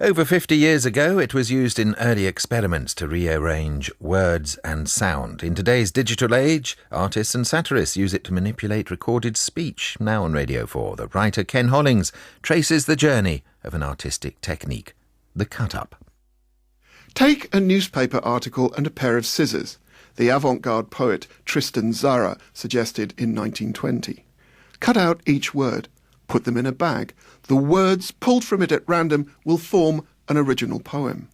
Over 50 years ago, it was used in early experiments to rearrange words and sound. In today's digital age, artists and satirists use it to manipulate recorded speech. Now on Radio 4, the writer Ken Hollings traces the journey of an artistic technique, the cut-up. Take a newspaper article and a pair of scissors, the avant-garde poet Tristan Tzara suggested in 1920. Cut out each word, put them in a bag. The words pulled from it at random will form an original poem.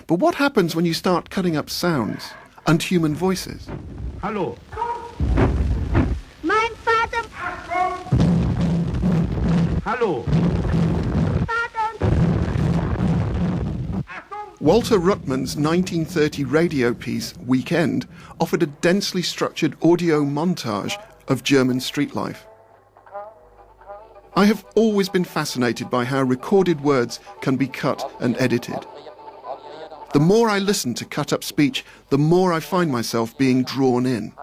But what happens when you start cutting up sounds and human voices? Hallo. Mein Vater. Hallo. Vater. Walter Ruttman's 1930 radio piece, Weekend, offered a densely structured audio montage of German street life. I have always been fascinated by how recorded words can be cut and edited. The more I listen to cut-up speech, the more I find myself being drawn in.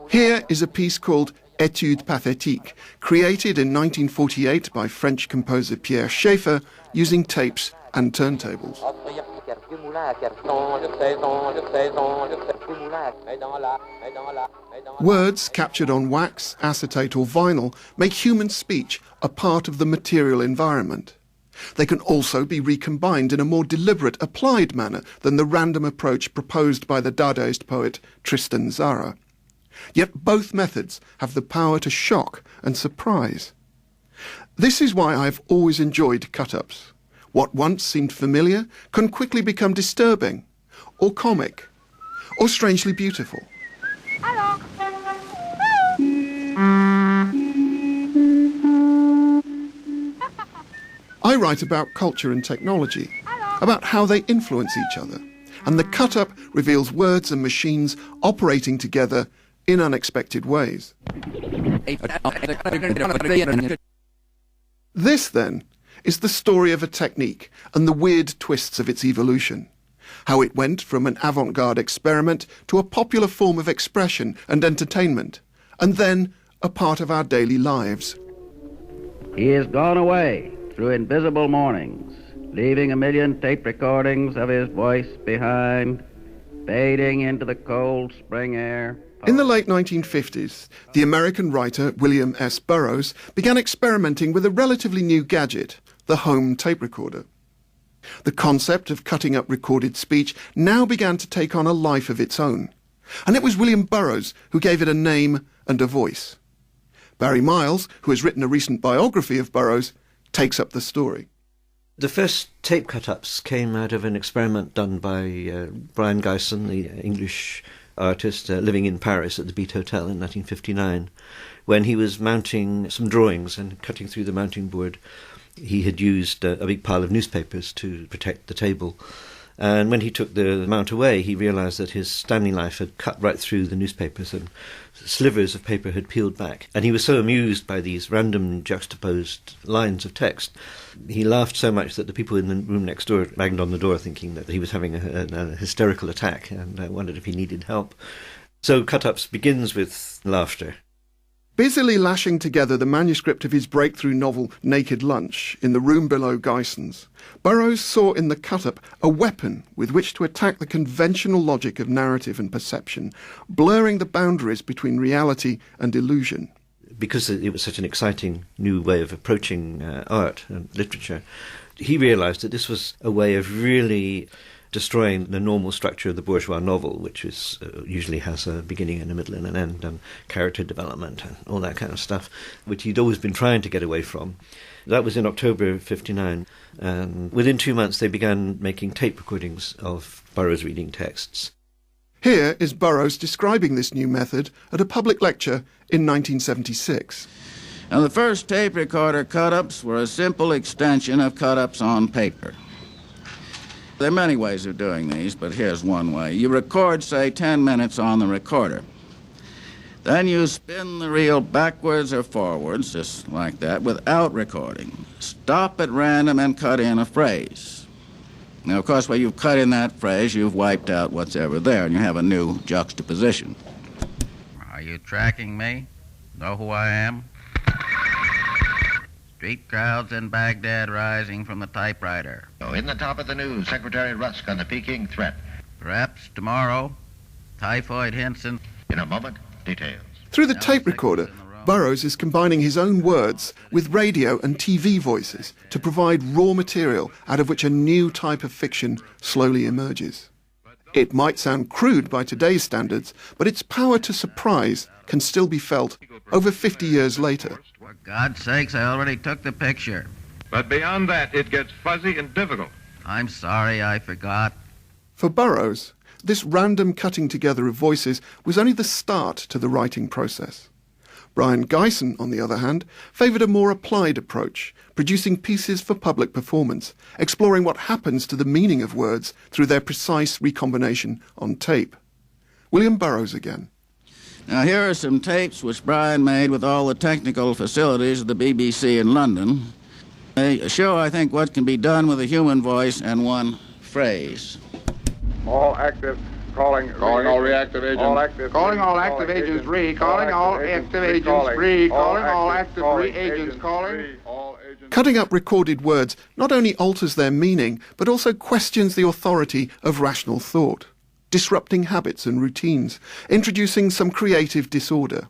Here is a piece called Étude Pathétique, created in 1948 by French composer Pierre Schaeffer using tapes and turntables. Words captured on wax, acetate or vinyl make human speech a part of the material environment. They can also be recombined in a more deliberate, applied manner than the random approach proposed by the Dadaist poet Tristan Tzara. Yet both methods have the power to shock and surprise. This is why I've always enjoyed cut-ups. What once seemed familiar can quickly become disturbing, or comic, or strangely beautiful. Hallo. I write about culture and technology, about how they influence each other, and the cut-up reveals words and machines operating together in unexpected ways. This, then, is the story of a technique and the weird twists of its evolution. How it went from an avant-garde experiment to a popular form of expression and entertainment, and then a part of our daily lives. He is gone away through invisible mornings, leaving a million tape recordings of his voice behind, fading into the cold spring air. In the late 1950s, the American writer William S. Burroughs began experimenting with a relatively new gadget, the home tape recorder. The concept of cutting up recorded speech now began to take on a life of its own, and it was William Burroughs who gave it a name and a voice. Barry Miles, who has written a recent biography of Burroughs, takes up the story. The first tape cut-ups came out of an experiment done by Brian Gyson, the English artist living in Paris at the Beat Hotel in 1959, when he was mounting some drawings and cutting through the mounting board. He had used a big pile of newspapers to protect the table. And when he took the mount away, he realized that his standing life had cut right through the newspapers and slivers of paper had peeled back. And he was so amused by these random juxtaposed lines of text, he laughed so much that the people in the room next door banged on the door thinking that he was having a hysterical attack and wondered if he needed help. So Cut-Ups begins with laughter. Busily lashing together the manuscript of his breakthrough novel Naked Lunch in the room below Gyson's, Burroughs saw in the cut-up a weapon with which to attack the conventional logic of narrative and perception, blurring the boundaries between reality and illusion. Because it was such an exciting new way of approaching art and literature, he realized that this was a way of really destroying the normal structure of the bourgeois novel, which is usually has a beginning and a middle and an end and character development and all that kind of stuff, which he'd always been trying to get away from. That was in October of 1959, and within 2 months they began making tape recordings of Burroughs reading texts. Here is Burroughs describing this new method at a public lecture in 1976. Now, the first tape recorder cut-ups were a simple extension of cut-ups on paper. There are many ways of doing these, but here's one way. You record, say, 10 minutes on the recorder. Then you spin the reel backwards or forwards, just like that, without recording. Stop at random and cut in a phrase. Now, of course, when you've cut in that phrase, you've wiped out what's ever there, and you have a new juxtaposition. Are you tracking me? Know who I am? Street crowds in Baghdad rising from the typewriter. In the top of the news, Secretary Rusk on the Peking threat. Perhaps tomorrow, typhoid Hinson. In a moment, details. Through the tape recorder, Burroughs is combining his own words with radio and TV voices to provide raw material out of which a new type of fiction slowly emerges. It might sound crude by today's standards, but its power to surprise can still be felt over 50 years later. For God's sakes, I already took the picture. But beyond that, it gets fuzzy and difficult. I'm sorry, I forgot. For Burroughs, this random cutting together of voices was only the start to the writing process. Brian Geisen, on the other hand, favoured a more applied approach, producing pieces for public performance, exploring what happens to the meaning of words through their precise recombination on tape. William Burroughs again. Now, here are some tapes which Brian made with all the technical facilities of the BBC in London. They show, I think, what can be done with a human voice and one phrase. All active, calling all reactive agents. Calling all active agents re. Calling all active agents re. Calling all active agents. Calling. Cutting up recorded words not only alters their meaning, but also questions the authority of rational thought, disrupting habits and routines, introducing some creative disorder.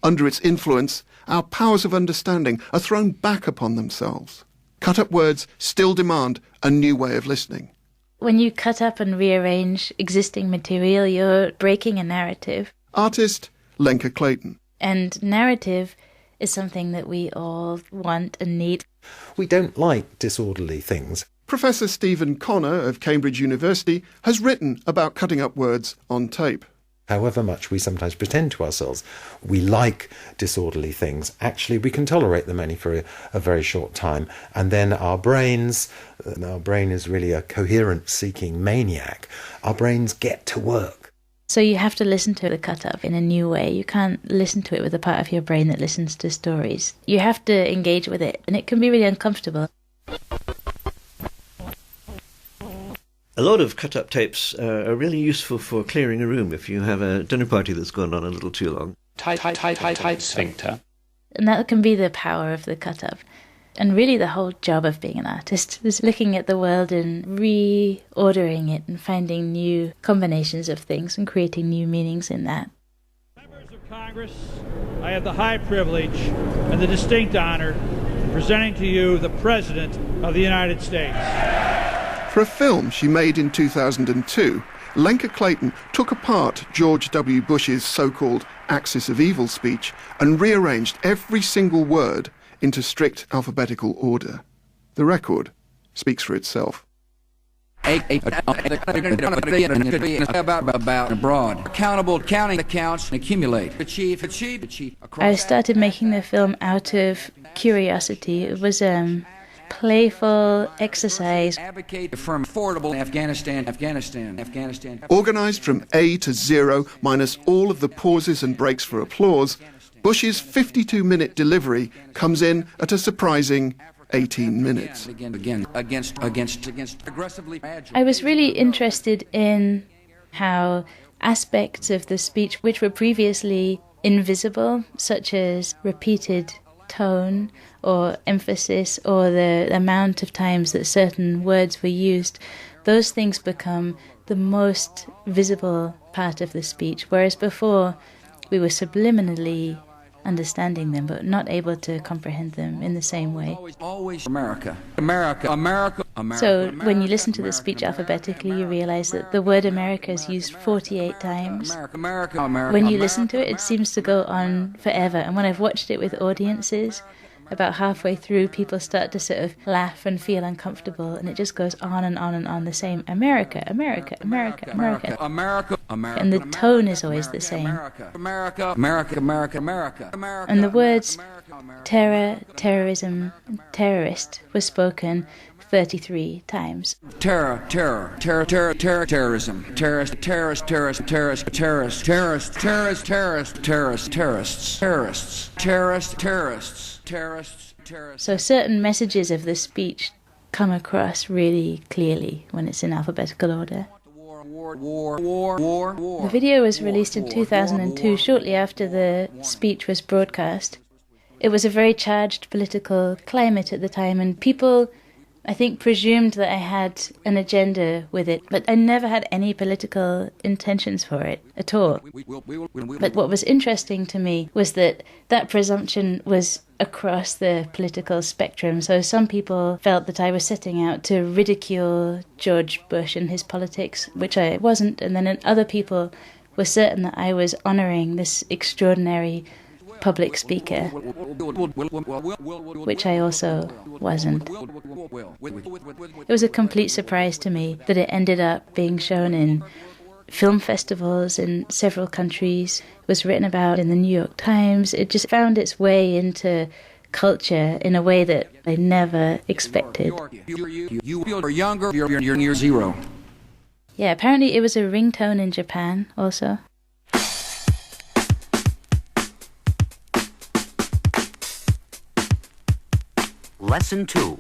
Under its influence, our powers of understanding are thrown back upon themselves. Cut-up words still demand a new way of listening. When you cut up and rearrange existing material, you're breaking a narrative. Artist Lenka Clayton. And narrative is something that we all want and need. We don't like disorderly things. Professor Stephen Connor of Cambridge University has written about cutting up words on tape. However much we sometimes pretend to ourselves we like disorderly things, actually we can tolerate them only for a very short time. And then our brain is really a coherence-seeking maniac. Our brains get to work. So you have to listen to the cut-up in a new way. You can't listen to it with the part of your brain that listens to stories. You have to engage with it, and it can be really uncomfortable. A lot of cut-up tapes are really useful for clearing a room if you have a dinner party that's gone on a little too long. Tight sphincter. And that can be the power of the cut-up. And really the whole job of being an artist is looking at the world and reordering it and finding new combinations of things and creating new meanings in that. Members of Congress, I have the high privilege and the distinct honor of presenting to you the President of the United States. For a film she made in 2002, Lenka Clayton took apart George W. Bush's so-called Axis of Evil speech and rearranged every single word into strict alphabetical order. The record speaks for itself. About abroad. Accountable, counting accounts, accumulate. Achieve. I started making the film out of curiosity. It was playful exercise. Advocate for affordable Afghanistan. Organised from A to zero, minus all of the pauses and breaks for applause, Bush's 52-minute delivery comes in at a surprising 18 minutes. Against aggressively. I was really interested in how aspects of the speech which were previously invisible, such as repeated tone or emphasis or the amount of times that certain words were used, those things become the most visible part of the speech, whereas before we were subliminally understanding them but not able to comprehend them in the same way. Always America. So when you listen to the speech alphabetically, you realize that the word America is used 48 times. When you listen to it, it seems to go on forever. And when I've watched it with audiences, about halfway through, people start to sort of laugh and feel uncomfortable, and it just goes on and on and on, the same America. And the tone is always the same. And the words terror, terrorism, terrorist were spoken 33 times. Terrorism, terrorists. So certain messages of the speech come across really clearly when it's in alphabetical order. The video was released in 2002, shortly after the speech was broadcast. It was a very charged political climate at the time, and people, I think, presumed that I had an agenda with it, but I never had any political intentions for it at all. But what was interesting to me was that that presumption was across the political spectrum. So some people felt that I was setting out to ridicule George Bush and his politics, which I wasn't, and then other people were certain that I was honouring this extraordinary public speaker, which I also wasn't. It was a complete surprise to me that it ended up being shown in film festivals in several countries. It was written about in the New York Times. It just found its way into culture in a way that I never expected. You're younger, you're near zero. Yeah, apparently it was a ringtone in Japan also. Lesson 2.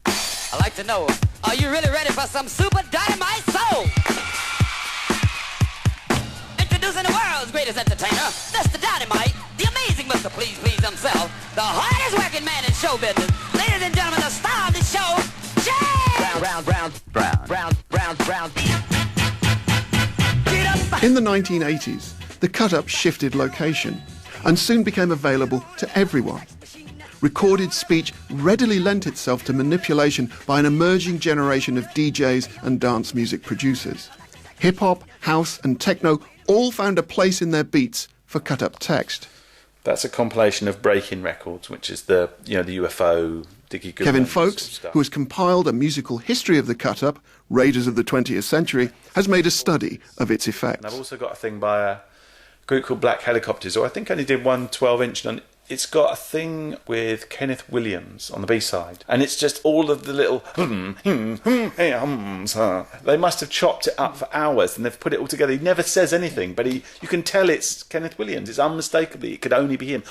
I'd like to know, are you really ready for some super dynamite soul? Introducing the world's greatest entertainer, Mr. Dynamite, the amazing Mr. Please Please himself, the hardest working man in show business. Ladies and gentlemen, the star of the show, Jay! Brown. In the 1980s, the cut-up shifted location and soon became available to everyone. Recorded speech readily lent itself to manipulation by an emerging generation of DJs and dance music producers. Hip-hop, house and techno all found a place in their beats for cut-up text. That's a compilation of break-in records, which is the UFO, Dickie Goodman. Kevin Folks, who has compiled a musical history of the cut-up, Raiders of the 20th Century, has made a study of its effects. And I've also got a thing by a group called Black Helicopters, or I think only did one 12-inch, and it's got a thing with Kenneth Williams on the B-side, and it's just all of the little they must have chopped it up for hours and they've put it all together. He never says anything, but you can tell it's Kenneth Williams. It's unmistakably, it could only be him.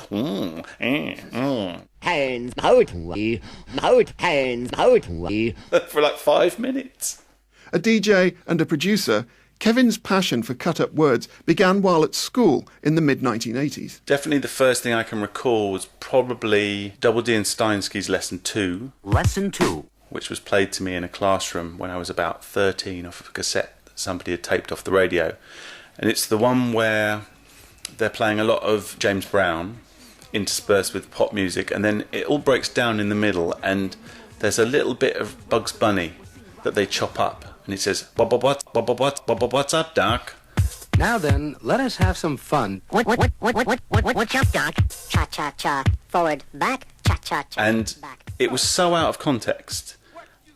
Hands out, hands out. For like 5 minutes. A DJ and a producer, Kevin's passion for cut-up words began while at school in the mid-1980s. Definitely the first thing I can recall was probably Double D and Steinsky's Lesson 2. Lesson 2. Which was played to me in a classroom when I was about 13 off of a cassette that somebody had taped off the radio. And it's the one where they're playing a lot of James Brown interspersed with pop music, and then it all breaks down in the middle and there's a little bit of Bugs Bunny that they chop up. And it says, what's up, Doc? Now then, let us have some fun. What's up, Doc? Cha-cha-cha. Forward, back, cha-cha-cha. And it was so out of context,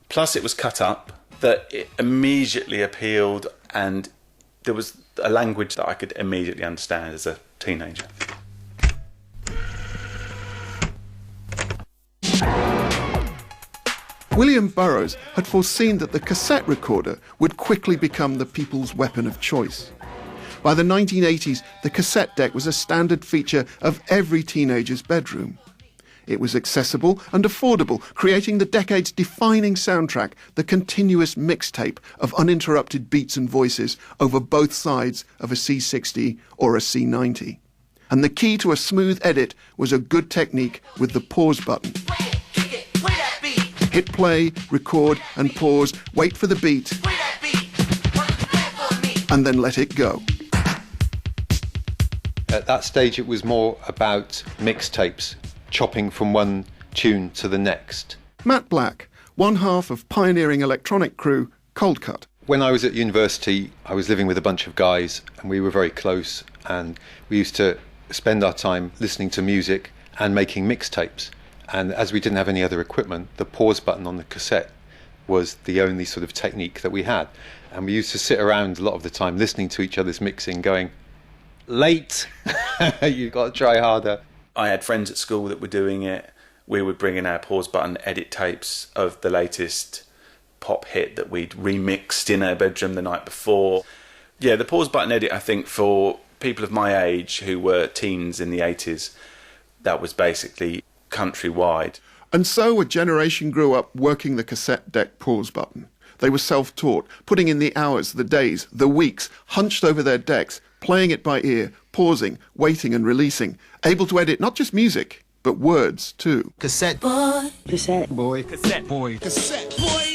plus it was cut up, that it immediately appealed, and there was a language that I could immediately understand as a teenager. William Burroughs had foreseen that the cassette recorder would quickly become the people's weapon of choice. By the 1980s, the cassette deck was a standard feature of every teenager's bedroom. It was accessible and affordable, creating the decade's defining soundtrack, the continuous mixtape of uninterrupted beats and voices over both sides of a C60 or a C90. And the key to a smooth edit was a good technique with the pause button. Hit play, record and pause, wait for the beat, and then let it go. At that stage it was more about mixtapes, chopping from one tune to the next. Matt Black, one half of pioneering electronic crew Cold Cut. When I was at university, I was living with a bunch of guys and we were very close, and we used to spend our time listening to music and making mixtapes. And as we didn't have any other equipment, the pause button on the cassette was the only sort of technique that we had. And we used to sit around a lot of the time listening to each other's mixing, going, late, you've got to try harder. I had friends at school that were doing it. We would bring in our pause button edit tapes of the latest pop hit that we'd remixed in our bedroom the night before. Yeah, the pause button edit, I think, for people of my age who were teens in the 80s, that was basically countrywide. And so a generation grew up working the cassette deck pause button. They were self-taught, putting in the hours, the days, the weeks, hunched over their decks, playing it by ear, pausing, waiting and releasing, able to edit not just music, but words too. Cassette boy. Cassette boy. Cassette boy. Cassette boy.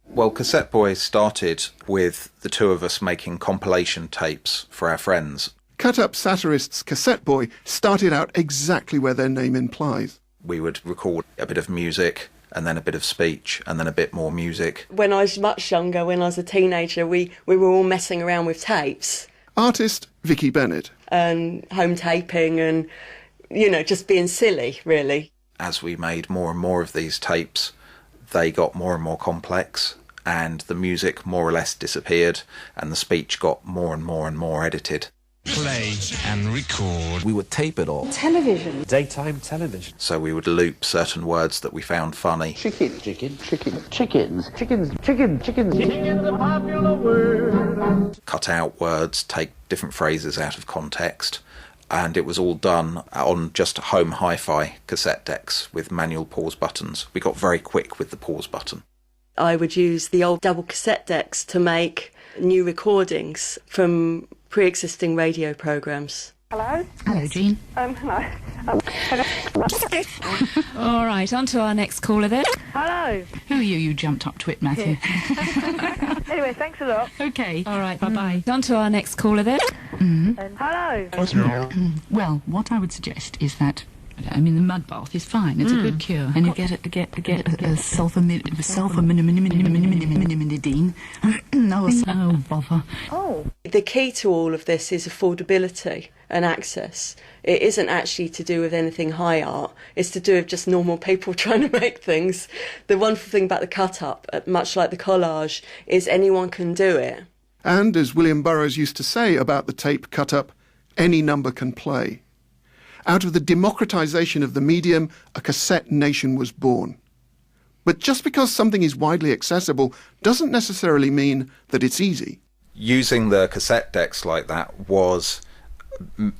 Well, Cassette Boy started with the two of us making compilation tapes for our friends. Cut-up satirists Cassette Boy started out exactly where their name implies. We would record a bit of music and then a bit of speech and then a bit more music. When I was much younger, when I was a teenager, we were all messing around with tapes. Artist Vicky Bennett. And home taping and, you know, just being silly, really. As we made more and more of these tapes, they got more and more complex, and the music more or less disappeared, and the speech got more and more edited. Play and record. We would tape it all. Television. Daytime television. So we would loop certain words that we found funny. Chicken, chicken, chicken, chickens, chickens, chicken, chickens. Chicken's a popular word. Cut out words, take different phrases out of context, and it was all done on just home hi-fi cassette decks with manual pause buttons. We got very quick with the pause button. I would use the old double cassette decks to make new recordings from pre-existing radio programmes. Hello? Hello, Jean. Hello. All right, on to our next caller then. Hello. Who are you? You jumped up to it, Matthew. Anyway, thanks a lot. Okay. All right, bye-bye. On to our next caller then. Hello. Well, what I would suggest is that, I mean, the mud bath is fine. It's a good cure. And you get a sulfaminidine. Oh, bother. Oh. The key to all of this is affordability and access. It isn't actually to do with anything high art. It's to do with just normal people trying to make things. The wonderful thing about the cut-up, much like the collage, is anyone can do it. And, as William Burroughs used to say about the tape cut-up, any number can play. Out of the democratisation of the medium, a cassette nation was born. But just because something is widely accessible doesn't necessarily mean that it's easy. Using the cassette decks like that was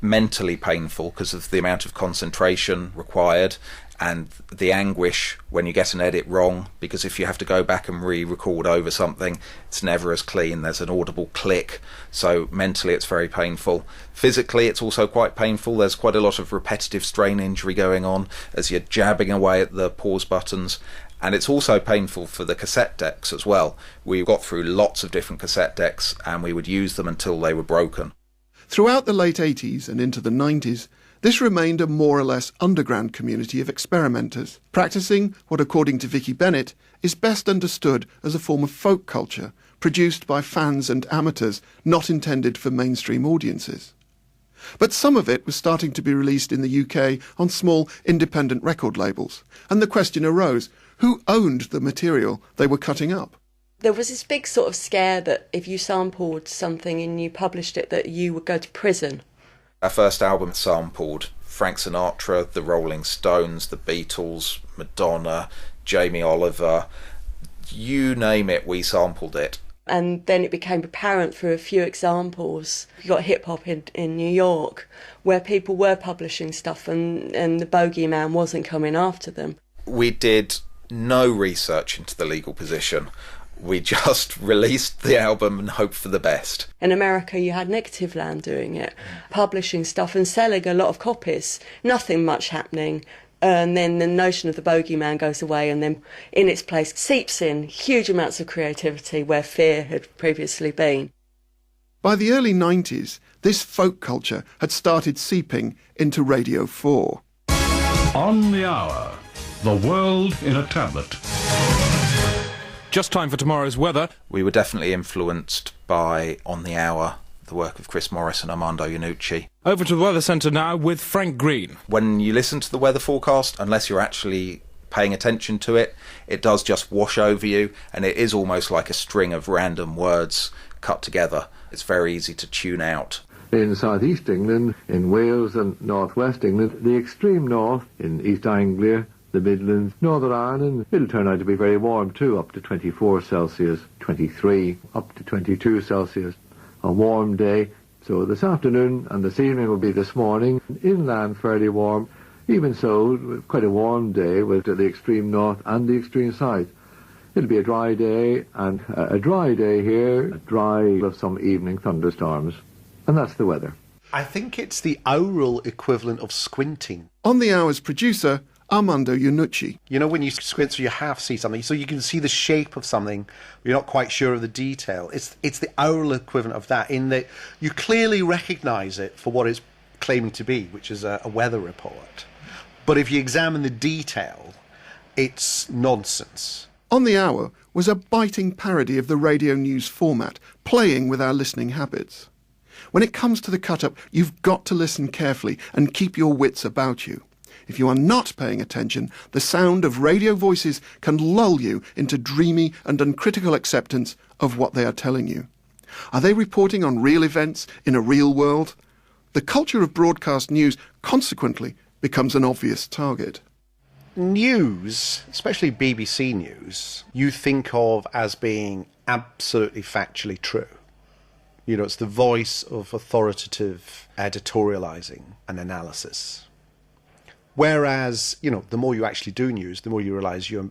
mentally painful because of the amount of concentration required and the anguish when you get an edit wrong, because if you have to go back and re-record over something, it's never as clean. There's an audible click, so mentally it's very painful. Physically it's also quite painful. There's quite a lot of repetitive strain injury going on as you're jabbing away at the pause buttons, and it's also painful for the cassette decks as well. We got through lots of different cassette decks and we would use them until they were broken. Throughout the late 80s and into the 90s, this remained a more or less underground community of experimenters, practising what, according to Vicky Bennett, is best understood as a form of folk culture, produced by fans and amateurs, not intended for mainstream audiences. But some of it was starting to be released in the UK on small independent record labels, and the question arose, who owned the material they were cutting up? There was this big sort of scare that if you sampled something and you published it, that you would go to prison. Our first album sampled Frank Sinatra, the Rolling Stones, the Beatles, Madonna, Jamie Oliver, you name it, we sampled it. And then it became apparent through a few examples. You got hip-hop in New York, where people were publishing stuff and the bogeyman wasn't coming after them. We did no research into the legal position. We just released the album and hoped for the best. In America, you had Negative Land doing it, publishing stuff and selling a lot of copies. Nothing much happening. And then the notion of the bogeyman goes away, and then in its place seeps in huge amounts of creativity where fear had previously been. By the early 90s, this folk culture had started seeping into Radio 4. On the Hour, the world in a tablet. Just time for tomorrow's weather. We were definitely influenced by On the Hour, the work of Chris Morris and Armando Iannucci. Over to the Weather Centre now with Frank Green. When you listen to the weather forecast, unless you're actually paying attention to it, it does just wash over you, and it is almost like a string of random words cut together. It's very easy to tune out. In South East England, in Wales and North West England, the extreme north, in East Anglia, the Midlands, Northern Ireland, it'll turn out to be very warm too, up to 24 Celsius, 23, up to 22 Celsius. A warm day. So this afternoon and this evening will be this morning. Inland fairly warm. Even so, quite a warm day with the extreme north and the extreme south. It'll be a dry day, and a dry day here, dry with some evening thunderstorms. And that's the weather. I think it's the oral equivalent of squinting. On the Hour's producer, Armando Iannucci. You know when you squint so you half see something, so you can see the shape of something, you're not quite sure of the detail. It's the oral equivalent of that, in that you clearly recognise it for what it's claiming to be, which is a weather report. But if you examine the detail, it's nonsense. On the Hour was a biting parody of the radio news format, playing with our listening habits. When it comes to the cut-up, you've got to listen carefully and keep your wits about you. If you are not paying attention, the sound of radio voices can lull you into dreamy and uncritical acceptance of what they are telling you. Are they reporting on real events in a real world? The culture of broadcast news, consequently, becomes an obvious target. News, especially BBC News, you think of as being absolutely factually true. You know, it's the voice of authoritative editorialising and analysis. Whereas, you know, the more you actually do news, the more you realise you're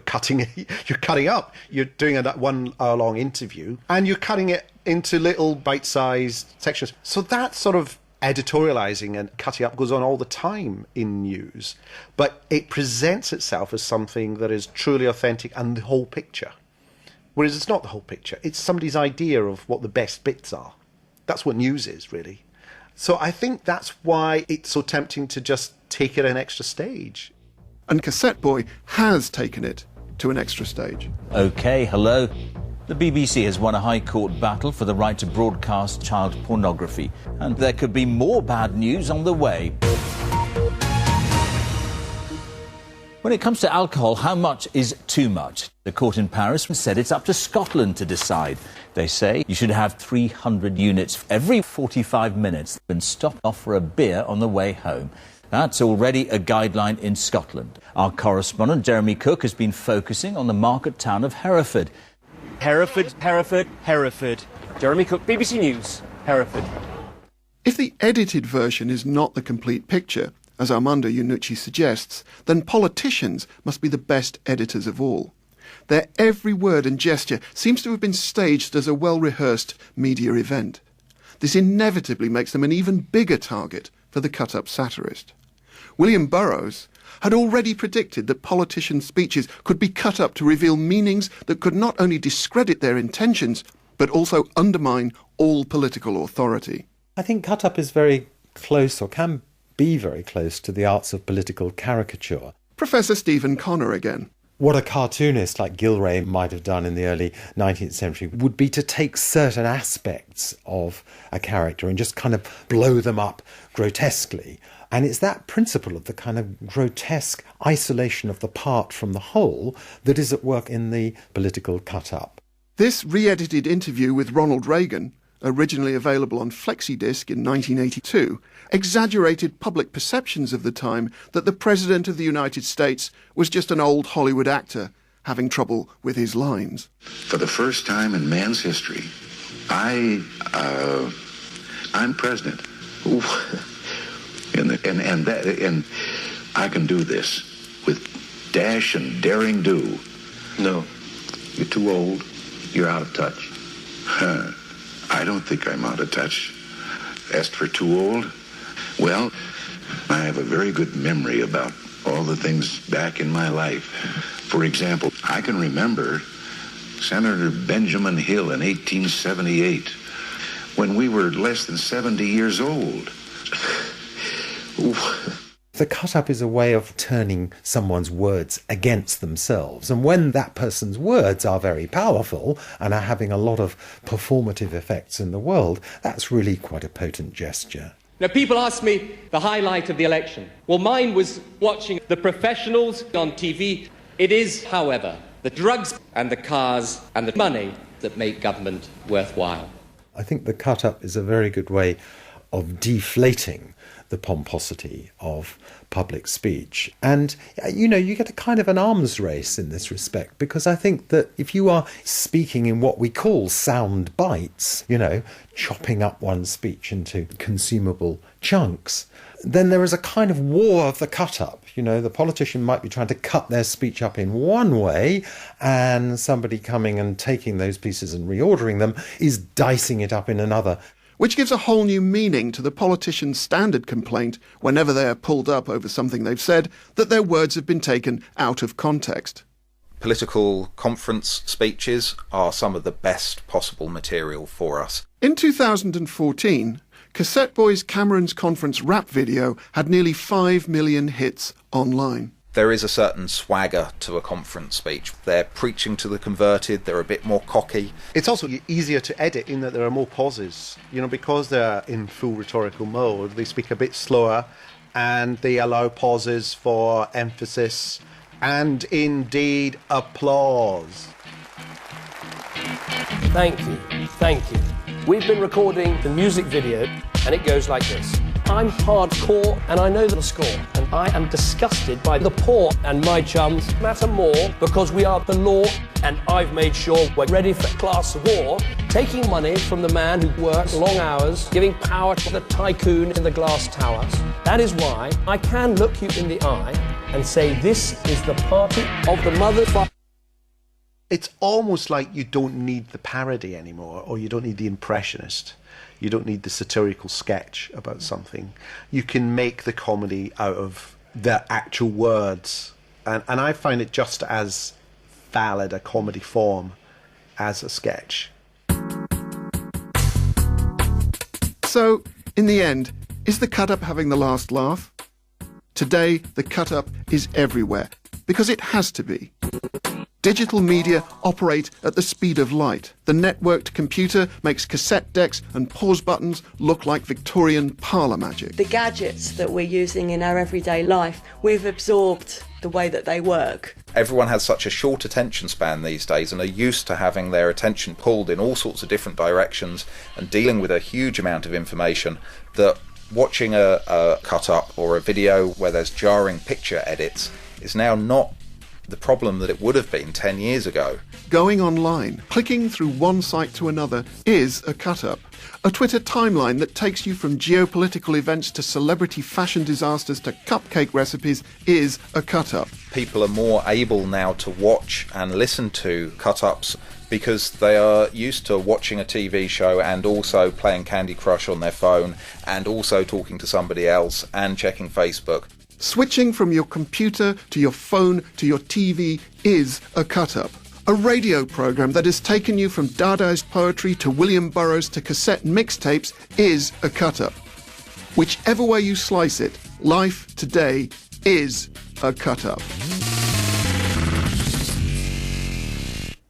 cutting up. You're doing a 1 hour long interview and you're cutting it into little bite-sized sections. So that sort of editorialising and cutting up goes on all the time in news, but it presents itself as something that is truly authentic and the whole picture. Whereas it's not the whole picture, it's somebody's idea of what the best bits are. That's what news is, really. So I think that's why it's so tempting to just take it an extra stage. And Cassette Boy has taken it to an extra stage. OK, hello. The BBC has won a High Court battle for the right to broadcast child pornography, and there could be more bad news on the way. When it comes to alcohol, how much is too much? The court in Paris said it's up to Scotland to decide. They say you should have 300 units every 45 minutes and stop off for a beer on the way home. That's already a guideline in Scotland. Our correspondent, Jeremy Cook, has been focusing on the market town of Hereford. Hereford. Jeremy Cook, BBC News, Hereford. If the edited version is not the complete picture, as Armando Iannucci suggests, then politicians must be the best editors of all. Their every word and gesture seems to have been staged as a well-rehearsed media event. This inevitably makes them an even bigger target for the cut-up satirist. William Burroughs had already predicted that politicians' speeches could be cut up to reveal meanings that could not only discredit their intentions, but also undermine all political authority. I think cut-up is very close, or can be very close, to the arts of political caricature. Professor Stephen Connor again. What a cartoonist like Gilray might have done in the early 19th century would be to take certain aspects of a character and just kind of blow them up grotesquely. And it's that principle of the kind of grotesque isolation of the part from the whole that is at work in the political cut-up. This re-edited interview with Ronald Reagan, originally available on flexi-disc in 1982, exaggerated public perceptions of the time that the President of the United States was just an old Hollywood actor having trouble with his lines. For the first time in man's history, I'm president. And I can do this with dash and daring do. No, you're too old. You're out of touch. I don't think I'm out of touch. As for too old, well, I have a very good memory about all the things back in my life. For example, I can remember Senator Benjamin Hill in 1878, when we were less than 70 years old. The cut-up is a way of turning someone's words against themselves. And when that person's words are very powerful and are having a lot of performative effects in the world, that's really quite a potent gesture. Now, people ask me the highlight of the election. Well, mine was watching the professionals on TV. It is, however, the drugs and the cars and the money that make government worthwhile. I think the cut-up is a very good way of deflating the pomposity of public speech. And, you know, you get a kind of an arms race in this respect, because I think that if you are speaking in what we call sound bites, you know, chopping up one's speech into consumable chunks, then there is a kind of war of the cut-up. You know, the politician might be trying to cut their speech up in one way, and somebody coming and taking those pieces and reordering them is dicing it up in another. which gives a whole new meaning to the politicians' standard complaint whenever they are pulled up over something they've said, that their words have been taken out of context. Political conference speeches are some of the best possible material for us. In 2014, Cassette Boys Cameron's conference rap video had nearly 5 million hits online. There is a certain swagger to a conference speech. They're preaching to the converted, they're a bit more cocky. It's also easier to edit in that there are more pauses. Because they're in full rhetorical mode, they speak a bit slower and they allow pauses for emphasis and indeed applause. Thank you. We've been recording the music video and it goes like this. I'm hardcore and I know the score, and I am disgusted by the poor, and my chums matter more because we are the law, and I've made sure we're ready for class war, taking money from the man who works long hours, giving power to the tycoon in the glass towers. That is why I can look you in the eye and say this is the party of the motherfucker. It's almost like you don't need the parody anymore, or you don't need the impressionist. You don't need the satirical sketch about something. You can make the comedy out of the actual words. And I find it just as valid a comedy form as a sketch. So, in the end, is the cut-up having the last laugh? Today, the cut-up is everywhere, because it has to be. Digital media operate at the speed of light. The networked computer makes cassette decks and pause buttons look like Victorian parlour magic. The gadgets that we're using in our everyday life, we've absorbed the way that they work. Everyone has such a short attention span these days and are used to having their attention pulled in all sorts of different directions and dealing with a huge amount of information that watching a cut-up or a video where there's jarring picture edits is now not the problem that it would have been 10 years ago. Going online, clicking through one site to another is a cut-up. A Twitter timeline that takes you from geopolitical events to celebrity fashion disasters to cupcake recipes is a cut-up. People are more able now to watch and listen to cut-ups because they are used to watching a TV show and also playing Candy Crush on their phone and also talking to somebody else and checking Facebook. Switching from your computer to your phone to your TV is a cut-up. A radio programme that has taken you from Dadaist poetry to William Burroughs to cassette mixtapes is a cut-up. Whichever way you slice it, life today is a cut-up.